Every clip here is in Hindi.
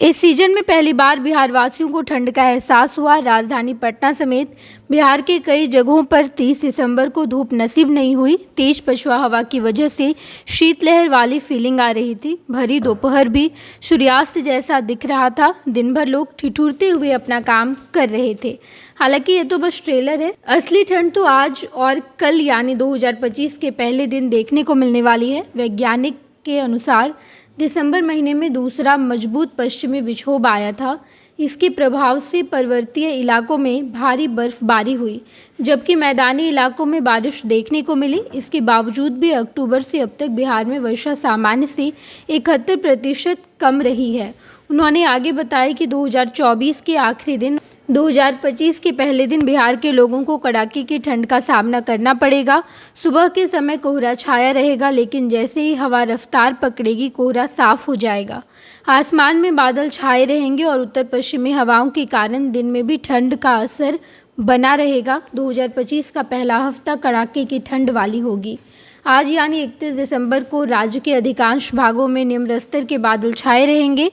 इस सीजन में पहली बार बिहार वासियों को ठंड का एहसास हुआ। राजधानी पटना समेत बिहार के कई जगहों पर 30 दिसंबर को धूप नसीब नहीं हुई। तेज पछुआ हवा की वजह से शीतलहर वाली फीलिंग आ रही थी। भरी दोपहर भी सूर्यास्त जैसा दिख रहा था। दिन भर लोग ठिठुरते हुए अपना काम कर रहे थे। हालांकि ये तो बस ट्रेलर है, असली ठंड तो आज और कल यानी 2025 के पहले दिन देखने को मिलने वाली है। वैज्ञानिक के अनुसार दिसंबर महीने में दूसरा मजबूत पश्चिमी विक्षोभ आया था। इसके प्रभाव से पर्वतीय इलाकों में भारी बर्फबारी हुई, जबकि मैदानी इलाकों में बारिश देखने को मिली। इसके बावजूद भी अक्टूबर से अब तक बिहार में वर्षा सामान्य से 71% कम रही है। उन्होंने आगे बताया कि 2024 के आखिरी दिन 2025 के पहले दिन बिहार के लोगों को कड़ाके की ठंड का सामना करना पड़ेगा। सुबह के समय कोहरा छाया रहेगा, लेकिन जैसे ही हवा रफ्तार पकड़ेगी कोहरा साफ हो जाएगा। आसमान में बादल छाए रहेंगे और उत्तर पश्चिमी हवाओं के कारण दिन में भी ठंड का असर बना रहेगा। 2025 का पहला हफ्ता कड़ाके की ठंड वाली होगी। आज यानी 31 दिसंबर को राज्य के अधिकांश भागों में निम्न स्तर के बादल छाए रहेंगे।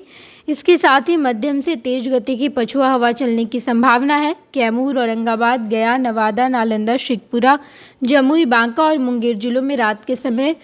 इसके साथ ही मध्यम से तेज गति की पछुआ हवा चलने की संभावना है। कैमूर, औरंगाबाद, गया, नवादा, नालंदा, शेखपुरा, जमुई, बांका और मुंगेर जिलों में रात के समय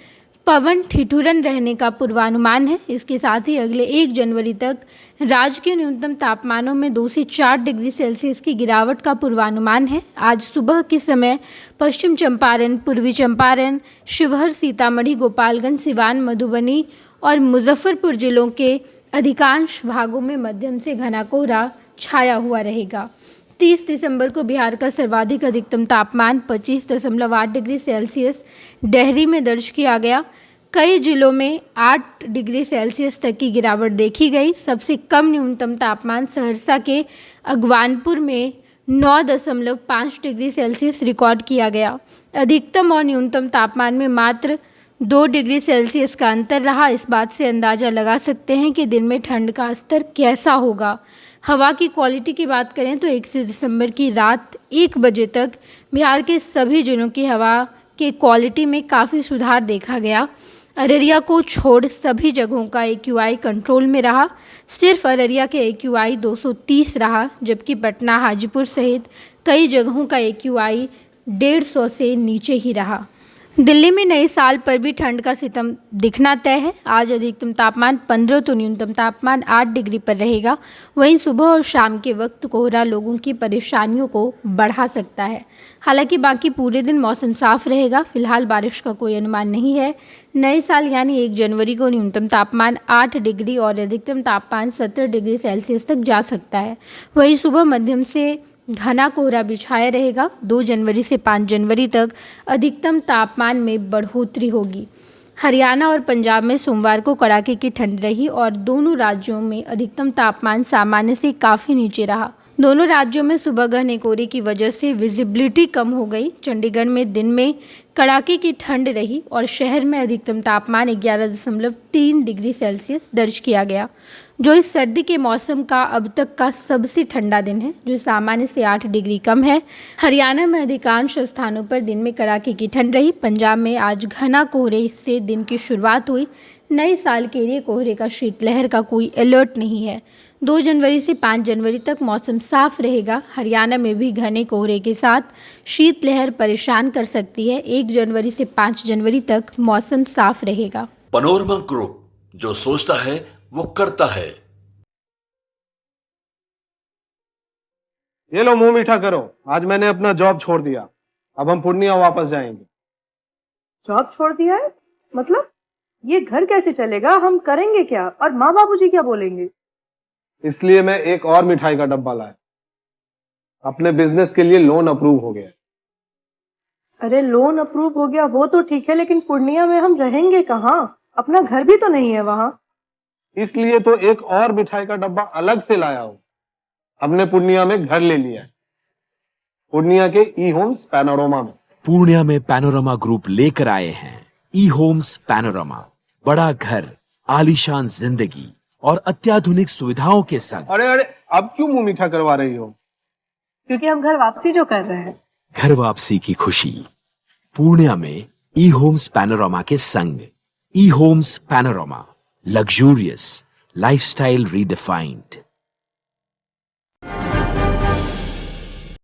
पवन ठिठुरन रहने का पूर्वानुमान है। इसके साथ ही अगले 1 जनवरी तक राज्य के न्यूनतम तापमानों में 2 से 4 डिग्री सेल्सियस की गिरावट का पूर्वानुमान है। आज सुबह के समय पश्चिम चंपारण, पूर्वी चंपारण, शिवहर, सीतामढ़ी, गोपालगंज, सिवान, मधुबनी और मुजफ्फरपुर जिलों के अधिकांश भागों में मध्यम से घना कोहरा छाया हुआ रहेगा। 30 दिसंबर को बिहार का सर्वाधिक अधिकतम तापमान 25.8 डिग्री सेल्सियस डेहरी में दर्ज किया गया। कई जिलों में 8 डिग्री सेल्सियस तक की गिरावट देखी गई। सबसे कम न्यूनतम तापमान सहरसा के अगवानपुर में 9.5 डिग्री सेल्सियस रिकॉर्ड किया गया। अधिकतम और न्यूनतम तापमान में मात्र 2 डिग्री सेल्सियस का अंतर रहा। इस बात से अंदाज़ा लगा सकते हैं कि दिन में ठंड का स्तर कैसा होगा। हवा की क्वालिटी की बात करें तो 31 दिसंबर की रात 1 बजे तक बिहार के सभी जिलों की हवा के क्वालिटी में काफ़ी सुधार देखा गया। अररिया को छोड़ सभी जगहों का AQI कंट्रोल में रहा। सिर्फ अररिया के AQI 230 रहा, जबकि पटना, हाजीपुर सहित कई जगहों का AQI 150 से नीचे ही रहा। दिल्ली में नए साल पर भी ठंड का सितम दिखना तय है। आज अधिकतम तापमान 15 तो न्यूनतम तापमान 8 डिग्री पर रहेगा। वहीं सुबह और शाम के वक्त कोहरा लोगों की परेशानियों को बढ़ा सकता है। हालांकि बाकी पूरे दिन मौसम साफ रहेगा। फिलहाल बारिश का कोई अनुमान नहीं है। नए साल यानी 1 जनवरी को न्यूनतम तापमान 8 डिग्री और अधिकतम तापमान 17 डिग्री सेल्सियस तक जा सकता है। वहीं सुबह मध्यम से घना कोहरा भी छाया रहेगा। 2 जनवरी से 5 जनवरी तक अधिकतम तापमान में बढ़ोतरी होगी। हरियाणा और पंजाब में सोमवार को कड़ाके की ठंड रही और दोनों राज्यों में अधिकतम तापमान सामान्य से काफ़ी नीचे रहा। दोनों राज्यों में सुबह घने कोहरे की वजह से विजिबिलिटी कम हो गई। चंडीगढ़ में दिन में कड़ाके की ठंड रही और शहर में अधिकतम तापमान 11.3 डिग्री सेल्सियस दर्ज किया गया, जो इस सर्दी के मौसम का अब तक का सबसे ठंडा दिन है, जो सामान्य से 8 डिग्री कम है। हरियाणा में अधिकांश स्थानों पर दिन में कड़ाके की ठंड रही। पंजाब में आज घना कोहरे से दिन की शुरुआत हुई। नए साल के लिए कोहरे का शीतलहर का कोई अलर्ट नहीं है। 2 जनवरी से 5 जनवरी तक मौसम साफ रहेगा। हरियाणा में भी घने कोहरे के साथ शीतलहर परेशान कर सकती है। 1 जनवरी से 5 जनवरी तक मौसम साफ रहेगा। पैनोरमा ग्रुप, जो सोचता है वो करता है। ये लो, मुंह मीठा करो। आज मैंने अपना जॉब छोड़ दिया। अब हम पूर्णिया वापस जाएंगे। जॉब छोड़ दिया है? मतलब ये घर कैसे चलेगा? हम करेंगे क्या? और माँ बाबूजी क्या बोलेंगे? इसलिए मैं एक और मिठाई का डब्बा लाया। अपने बिजनेस के लिए लोन अप्रूव हो गया। अरे लोन अप्रूव हो गया वो तो ठीक है, लेकिन पूर्णिया में हम रहेंगे कहाँ? अपना घर भी तो नहीं है वहाँ। इसलिए तो एक और मिठाई का डब्बा अलग से लाया हूँ। हमने पूर्णिया में घर ले लिया है, पूर्णिया के ई होम्स पैनोरमा में। पूर्णिया में पैनोरमा ग्रुप लेकर आए हैं ई होम्स पैनोरमा। बड़ा घर, आलीशान जिंदगी और अत्याधुनिक सुविधाओं के संग। अरे अरे, अब क्यों मुंह मीठा करवा रही हो? क्योंकि हम घर वापसी जो कर रहे हैं। घर वापसी की खुशी पूर्णिया में ई होम्स पैनोरमा के संग। E Homes Panorama, luxurious lifestyle redefined.